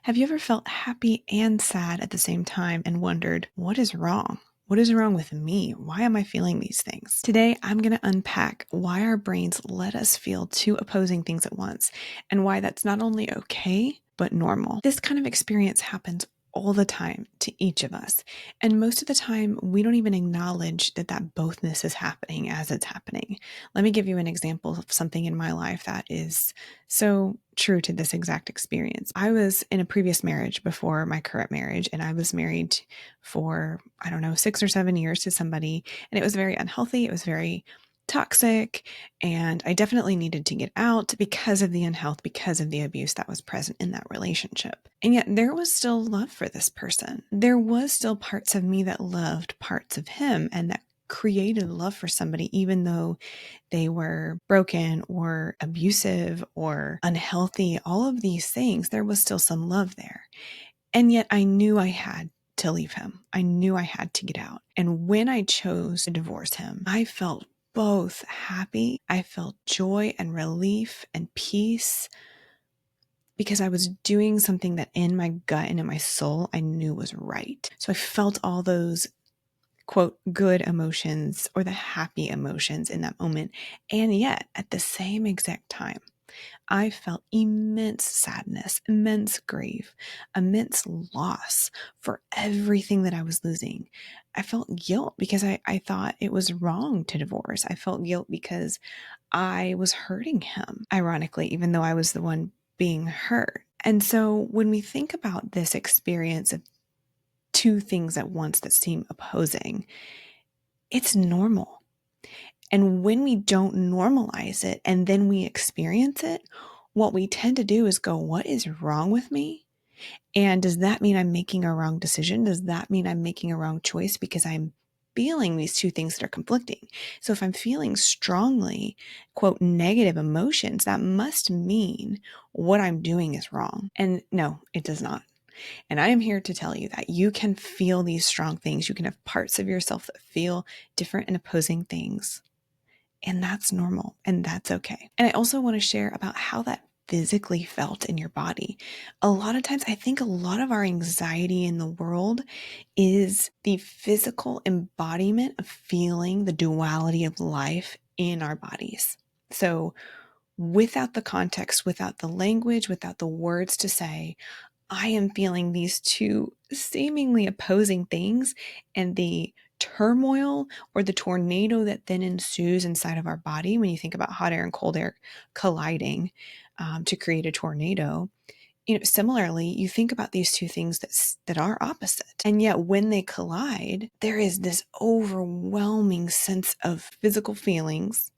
Have you ever felt happy and sad at the same time and wondered, what is wrong? What is wrong with me? Why am I feeling these things? Today, I'm going to unpack why our brains let us feel two opposing things at once and why that's not only okay, but normal. This kind of experience happens all the time to each of us. And most of the time, we don't even acknowledge that bothness is happening as it's happening. Let me give you an example of something in my life that is so true to this exact experience. I was in a previous marriage before my current marriage, and I was married for, 6 or 7 years to somebody, and it was very unhealthy. It was very toxic, and I definitely needed to get out because of the unhealth, because of the abuse that was present in that relationship. And yet there was still love for this person. There was still parts of me that loved parts of him and that created love for somebody, even though they were broken or abusive or unhealthy, all of these things, there was still some love there. And yet I knew I had to leave him. I knew I had to get out. And when I chose to divorce him, I felt both happy. I felt joy and relief and peace because I was doing something that in my gut and in my soul, I knew was right. So I felt all those quote, good emotions or the happy emotions in that moment. And yet at the same exact time, I felt immense sadness, immense grief, immense loss for everything that I was losing. I felt guilt because I thought it was wrong to divorce. I felt guilt because I was hurting him, ironically, even though I was the one being hurt. And so when we think about this experience of two things at once that seem opposing, it's normal. And when we don't normalize it and then we experience it, what we tend to do is go, what is wrong with me? And does that mean I'm making a wrong decision? Does that mean I'm making a wrong choice because I'm feeling these two things that are conflicting? So if I'm feeling strongly, quote, negative emotions, that must mean what I'm doing is wrong. And no, it does not. And I am here to tell you that you can feel these strong things. You can have parts of yourself that feel different and opposing things. And that's normal and that's okay. And I also want to share about how that physically felt in your body. A lot of times, I think a lot of our anxiety in the world is the physical embodiment of feeling the duality of life in our bodies. So without the context, without the language, without the words to say, I am feeling these two seemingly opposing things, and the turmoil or the tornado that then ensues inside of our body when you think about hot air and cold air colliding to create a tornado. Similarly, you think about these two things that are opposite, and yet when they collide, there is this overwhelming sense of physical feelings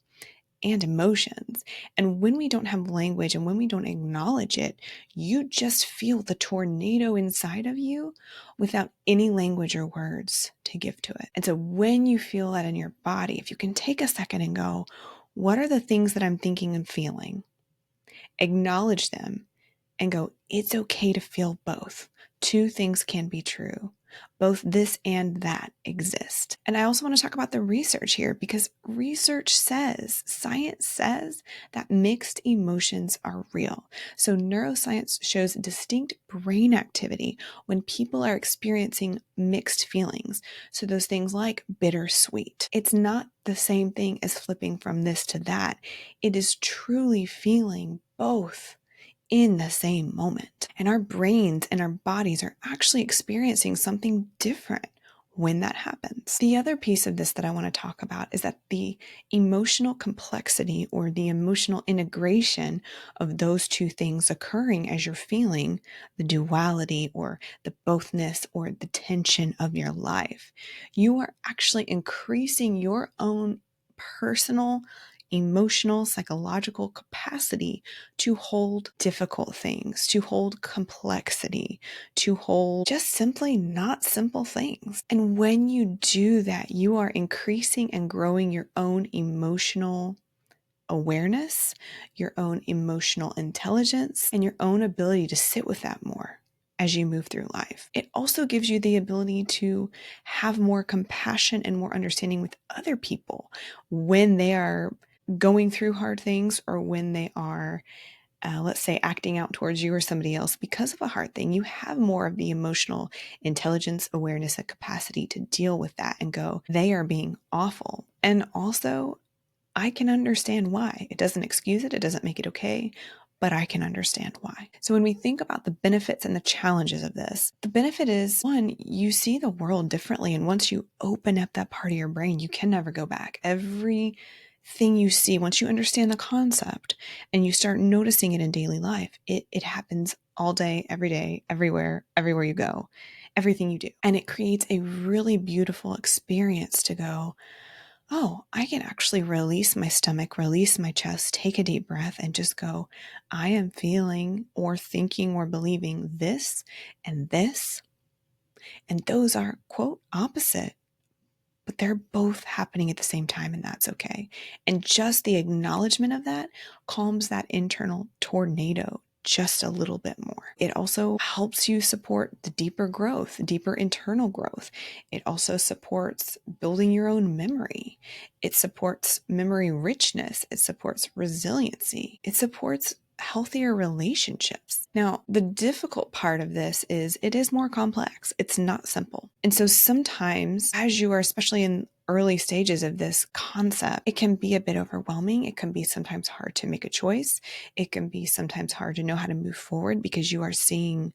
and emotions. And when we don't have language and when we don't acknowledge it, you just feel the tornado inside of you without any language or words to give to it. And so when you feel that in your body, if you can take a second and go, what are the things that I'm thinking and feeling? Acknowledge them and go, it's okay to feel both. Two things can be true. Both this and that exist. And I also want to talk about the research here because science says that mixed emotions are real. So neuroscience shows distinct brain activity when people are experiencing mixed feelings. So those things like bittersweet. It's not the same thing as flipping from this to that. It is truly feeling both in the same moment. And our brains and our bodies are actually experiencing something different when that happens. The other piece of this that I want to talk about is that the emotional complexity or the emotional integration of those two things occurring as you're feeling the duality or the bothness or the tension of your life, you are actually increasing your own personal emotional, psychological capacity to hold difficult things, to hold complexity, to hold just simply not simple things. And when you do that, you are increasing and growing your own emotional awareness, your own emotional intelligence, and your own ability to sit with that more as you move through life. It also gives you the ability to have more compassion and more understanding with other people when they are going through hard things or when they are let's say acting out towards you or somebody else because of a hard thing, you have more of the emotional intelligence, awareness, and capacity to deal with that and go, they are being awful. And also, I can understand why. It doesn't excuse it. It doesn't make it okay, but I can understand why. So when we think about the benefits and the challenges of this, the benefit is one, you see the world differently. And once you open up that part of your brain, you can never go back. Everything you see, once you understand the concept and you start noticing it in daily life, it happens all day, every day, everywhere you go, everything you do. And it creates a really beautiful experience to go, oh, I can actually release my stomach, release my chest, take a deep breath, and just go, I am feeling or thinking or believing this and this. And those are, quote, opposite, but they're both happening at the same time, and that's okay. And just the acknowledgement of that calms that internal tornado just a little bit more. It also helps you support the deeper growth, deeper internal growth. It also supports building your own memory. It supports memory richness. It supports resiliency. It supports healthier relationships. Now, the difficult part of this is it is more complex. It's not simple. And so sometimes as you are, especially in early stages of this concept, it can be a bit overwhelming. It can be sometimes hard to make a choice. It can be sometimes hard to know how to move forward because you are seeing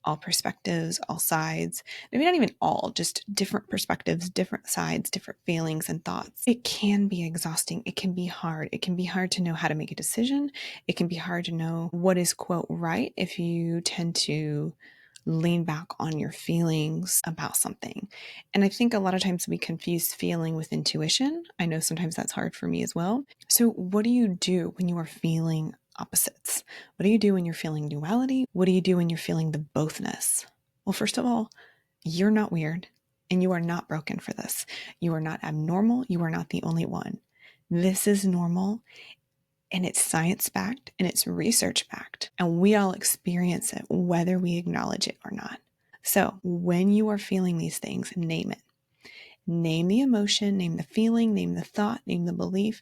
all perspectives, all sides, maybe not even all, just different perspectives, different sides, different feelings and thoughts. It can be exhausting. It can be hard. It can be hard to know how to make a decision. It can be hard to know what is, quote, right if you tend to lean back on your feelings about something. And I think a lot of times we confuse feeling with intuition. I know sometimes that's hard for me as well. So what do you do when you are feeling opposites? What do you do when you're feeling duality? What do you do when you're feeling the bothness? Well, first of all, you're not weird and you are not broken for this. You are not abnormal. You are not the only one. This is normal and it's science backed and it's research backed. And we all experience it, whether we acknowledge it or not. So when you are feeling these things, name it. Name the emotion, name the feeling, name the thought, name the belief,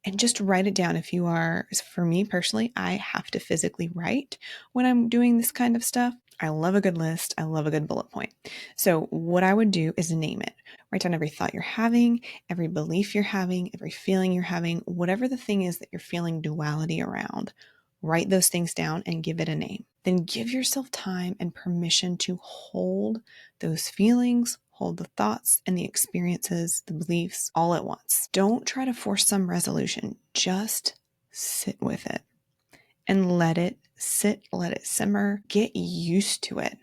and just write it down. If you are, for me personally, I have to physically write when I'm doing this kind of stuff. I love a good list. I love a good bullet point. So what I would do is name it. Write down every thought you're having, every belief you're having, every feeling you're having, whatever the thing is that you're feeling duality around. Write those things down and give it a name. Then give yourself time and permission to hold those feelings, hold the thoughts and the experiences, the beliefs all at once. Don't try to force some resolution. Just sit with it and let it sit, let it simmer, get used to it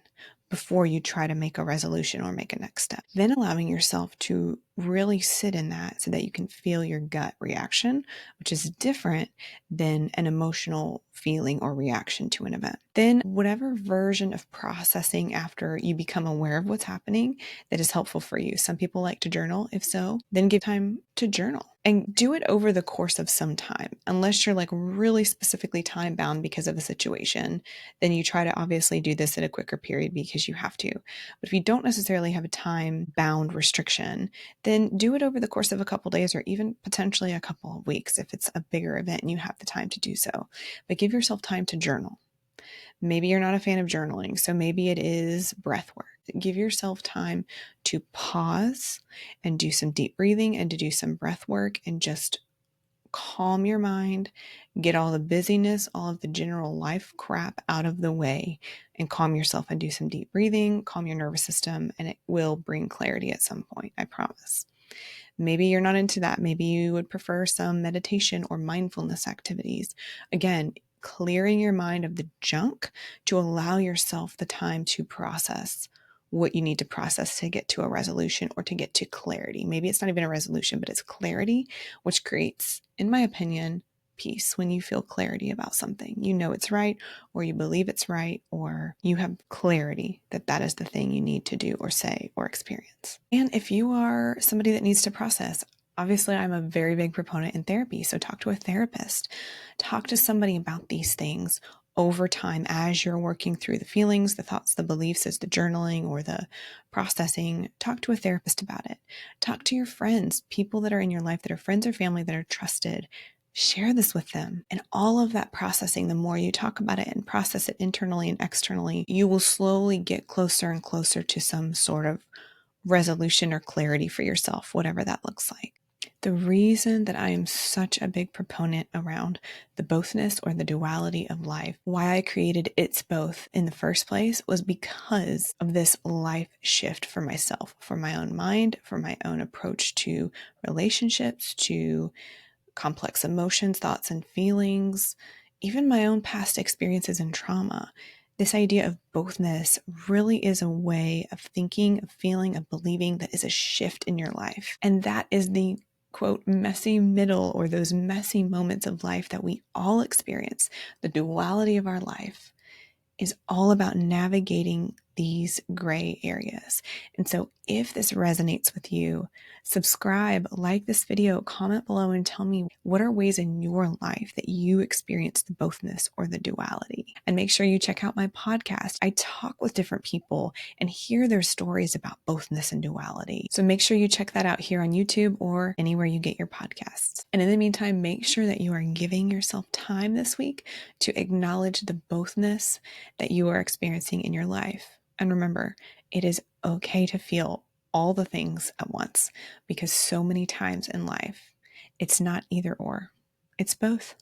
before you try to make a resolution or make a next step. Then allowing yourself to really sit in that so that you can feel your gut reaction, which is different than an emotional feeling or reaction to an event. Then whatever version of processing after you become aware of what's happening that is helpful for you. Some people like to journal. If so, then give time to journal and do it over the course of some time. Unless you're like really specifically time bound because of a situation, then you try to obviously do this at a quicker period because you have to. But if you don't necessarily have a time bound restriction, then do it over the course of a couple days or even potentially a couple of weeks if it's a bigger event and you have the time to do so. But give yourself time to journal. Maybe you're not a fan of journaling, so maybe it is breath work. Give yourself time to pause and do some deep breathing and to do some breath work and just calm your mind, get all the busyness, all of the general life crap out of the way, and calm yourself and do some deep breathing, calm your nervous system, and it will bring clarity at some point, I promise. Maybe you're not into that. Maybe you would prefer some meditation or mindfulness activities. Again, clearing your mind of the junk to allow yourself the time to process what you need to process to get to a resolution or to get to clarity. Maybe it's not even a resolution, but it's clarity, which creates, in my opinion, peace. When you feel clarity about something, you know it's right, or you believe it's right, or you have clarity that that is the thing you need to do or say or experience. And if you are somebody that needs to process, obviously I'm a very big proponent in therapy. So talk to a therapist, talk to somebody about these things over time as you're working through the feelings, the thoughts, the beliefs, as the journaling or the processing. Talk to a therapist about it. Talk to your friends, people that are in your life that are friends or family that are trusted. Share this with them. And all of that processing, the more you talk about it and process it internally and externally, you will slowly get closer and closer to some sort of resolution or clarity for yourself, whatever that looks like. The reason that I am such a big proponent around the bothness or the duality of life, why I created It's Both in the first place, was because of this life shift for myself, for my own mind, for my own approach to relationships, to complex emotions, thoughts, and feelings, even my own past experiences and trauma. This idea of bothness really is a way of thinking, of feeling, of believing that is a shift in your life. And that is the quote, messy middle, or those messy moments of life that we all experience. The duality of our life is all about navigating these gray areas. And so if this resonates with you, subscribe, like this video, comment below, and tell me what are ways in your life that you experience the bothness or the duality. And make sure you check out my podcast. I talk with different people and hear their stories about bothness and duality. So make sure you check that out here on YouTube or anywhere you get your podcasts. And in the meantime, make sure that you are giving yourself time this week to acknowledge the bothness that you are experiencing in your life. And remember, it is okay to feel all the things at once, because so many times in life, it's not either or, it's both.